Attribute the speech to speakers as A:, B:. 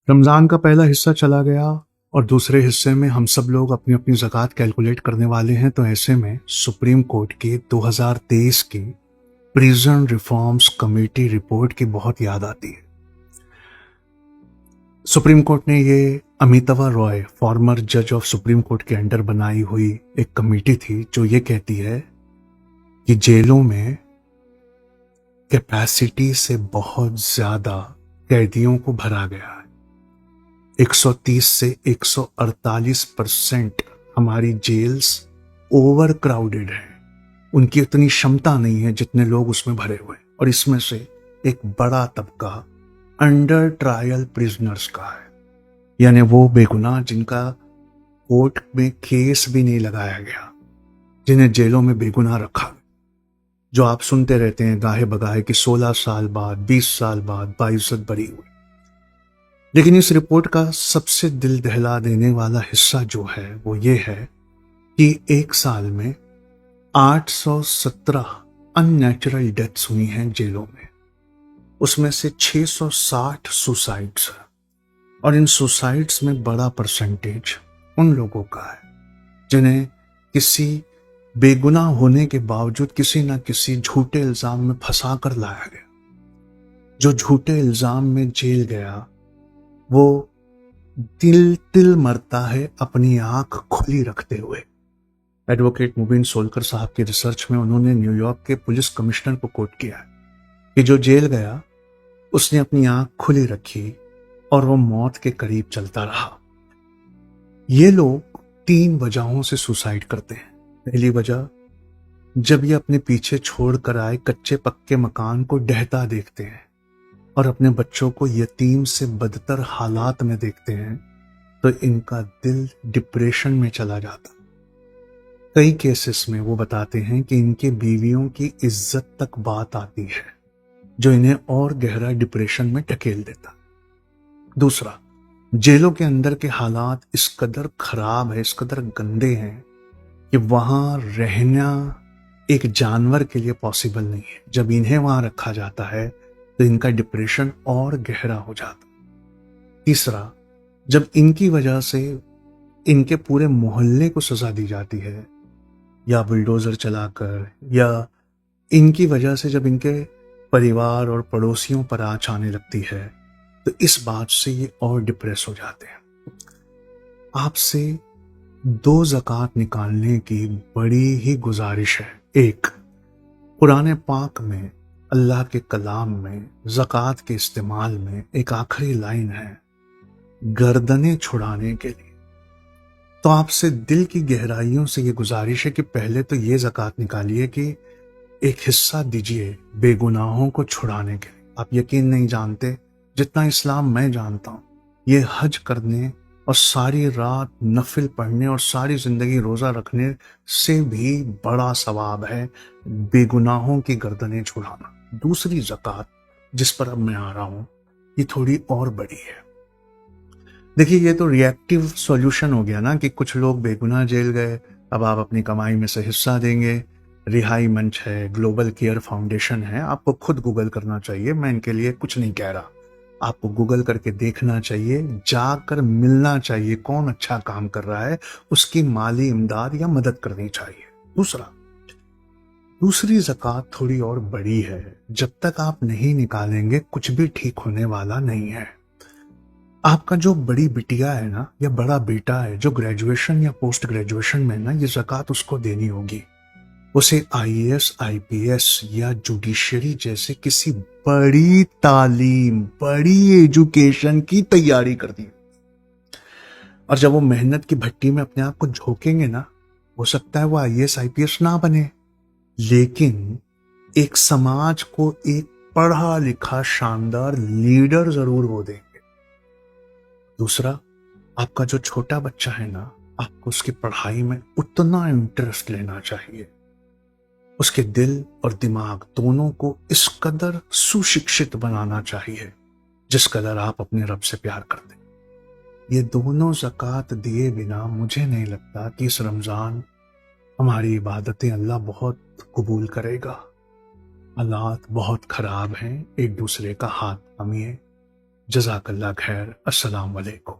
A: رمضان کا پہلا حصہ چلا گیا اور دوسرے حصے میں ہم سب لوگ اپنی اپنی زکوٰۃ کیلکولیٹ کرنے والے ہیں، تو ایسے میں سپریم کورٹ کی 2023 کی پریزن ریفارمز کمیٹی رپورٹ کی بہت یاد آتی ہے۔ سپریم کورٹ نے یہ امیتوا رائے، فارمر جج آف سپریم کورٹ کے انڈر بنائی ہوئی ایک کمیٹی تھی جو یہ کہتی ہے کہ جیلوں میں کیپیسٹی سے بہت زیادہ قیدیوں کو بھرا گیا ہے۔ 130 سے 148% ہماری جیلز اوور کراؤڈڈ ہیں، ان کی اتنی شمتا نہیں ہے جتنے لوگ اس میں بھرے ہوئے، اور اس میں سے ایک بڑا طبقہ انڈر ٹرائل پریزنرز کا ہے، یعنی وہ بے گناہ جن کا کورٹ میں کیس بھی نہیں لگایا گیا، جنہیں جیلوں میں بے گناہ رکھا، جو آپ سنتے رہتے ہیں گاہے بگاہے کہ 16 سال بعد 20 سال بعد باعزت بری ہوئی۔ لیکن اس رپورٹ کا سب سے دل دہلا دینے والا حصہ جو ہے وہ یہ ہے کہ ایک سال میں 817 ان نیچرل ڈیتھس ہوئی ہیں جیلوں میں، اس میں سے 660 سوسائڈس ہیں، اور ان سوسائڈس میں بڑا پرسنٹیج ان لوگوں کا ہے جنہیں کسی بے گناہ ہونے کے باوجود کسی نہ کسی جھوٹے الزام میں پھنسا کر لایا گیا۔ جو جھوٹے الزام میں جیل گیا وہ دل مرتا ہے اپنی آنکھ کھلی رکھتے ہوئے۔ ایڈوکیٹ مبین سولکر صاحب کی ریسرچ میں انہوں نے نیو یارک کے پولیس کمشنر کو کوٹ کیا ہے کہ جو جیل گیا اس نے اپنی آنکھ کھلی رکھی اور وہ موت کے قریب چلتا رہا۔ یہ لوگ 3 وجہوں سے سوسائڈ کرتے ہیں۔ پہلی وجہ، جب یہ اپنے پیچھے چھوڑ کر آئے کچے پکے مکان کو ڈہتا دیکھتے ہیں اور اپنے بچوں کو یتیم سے بدتر حالات میں دیکھتے ہیں تو ان کا دل ڈپریشن میں چلا جاتا۔ کئی کیسز میں وہ بتاتے ہیں کہ ان کے بیویوں کی عزت تک بات آتی ہے جو انہیں اور گہرا ڈپریشن میں ڈھکیل دیتا۔ دوسرا، جیلوں کے اندر کے حالات اس قدر خراب ہے، اس قدر گندے ہیں کہ وہاں رہنا ایک جانور کے لیے پاسبل نہیں ہے۔ جب انہیں وہاں رکھا جاتا ہے تو ان کا ڈپریشن اور گہرا ہو جاتا۔ تیسرا، جب ان کی وجہ سے ان کے پورے محلے کو سزا دی جاتی ہے، یا بلڈوزر چلا کر، یا ان کی وجہ سے جب ان کے پریوار اور پڑوسیوں پر آنچ آنے لگتی ہے تو اس بات سے یہ اور ڈپریس ہو جاتے ہیں۔ آپ سے 2 زکوٰۃ نکالنے کی بڑی ہی گزارش ہے۔ ایک، قرآن پاک میں اللہ کے کلام میں زکوٰۃ کے استعمال میں ایک آخری لائن ہے، گردنیں چھڑانے کے لیے۔ تو آپ سے دل کی گہرائیوں سے یہ گزارش ہے کہ پہلے تو یہ زکوٰۃ نکالیے کہ ایک حصہ دیجیے بے گناہوں کو چھڑانے کے لیے۔ آپ یقین نہیں جانتے جتنا اسلام میں جانتا ہوں، یہ حج کرنے اور ساری رات نفل پڑھنے اور ساری زندگی روزہ رکھنے سے بھی بڑا ثواب ہے بے گناہوں کی گردنیں چھڑانا۔ دوسری زکوٰۃ جس پر اب میں آ رہا ہوں یہ تھوڑی اور بڑی ہے۔ دیکھیے، یہ تو ری ایکٹیو سولوشن ہو گیا نا کہ کچھ لوگ بے گناہ جیل گئے، اب آپ اپنی کمائی میں سے حصہ دیں گے۔ رہائی منچ ہے، گلوبل کیئر فاؤنڈیشن ہے، آپ کو خود گوگل کرنا چاہیے، میں ان کے لیے کچھ نہیں کہہ رہا۔ آپ کو گوگل کر کے دیکھنا چاہیے، جا کر ملنا چاہیے کون اچھا کام کر رہا ہے، اس کی مالی امداد یا مدد کرنی چاہیے۔ دوسری زکوٰۃ تھوڑی اور بڑی ہے، جب تک آپ نہیں نکالیں گے کچھ بھی ٹھیک ہونے والا نہیں ہے۔ آپ کا جو بڑی بٹیا ہے نا یا بڑا بیٹا ہے جو گریجویشن یا پوسٹ گریجویشن میں نا، یہ زکوٰۃ اس کو دینی ہوگی۔ اسے IAS IPS یا جوڈیشری جیسے کسی بڑی تعلیم، بڑی ایجوکیشن کی تیاری کرنی ہے، اور جب وہ محنت کی بھٹی میں اپنے آپ کو جھونکیں گے نا، ہو سکتا ہے وہ IAS IPS نہ بنے، لیکن ایک سماج کو ایک پڑھا لکھا شاندار لیڈر ضرور وہ دیں گے۔ دوسرا، آپ کا جو چھوٹا بچہ ہے نا، آپ کو اس کی پڑھائی میں اتنا انٹرسٹ لینا چاہیے، اس کے دل اور دماغ دونوں کو اس قدر سشکشت بنانا چاہیے جس قدر آپ اپنے رب سے پیار کرتے ہیں۔ یہ دونوں زکوٰۃ دیے بنا مجھے نہیں لگتا کہ اس رمضان ہماری عبادتیں اللہ بہت قبول کرے گا۔ حالات بہت خراب ہیں، ایک دوسرے کا ہاتھ تھامئے، جزاک اللہ خیر. السلام علیکم.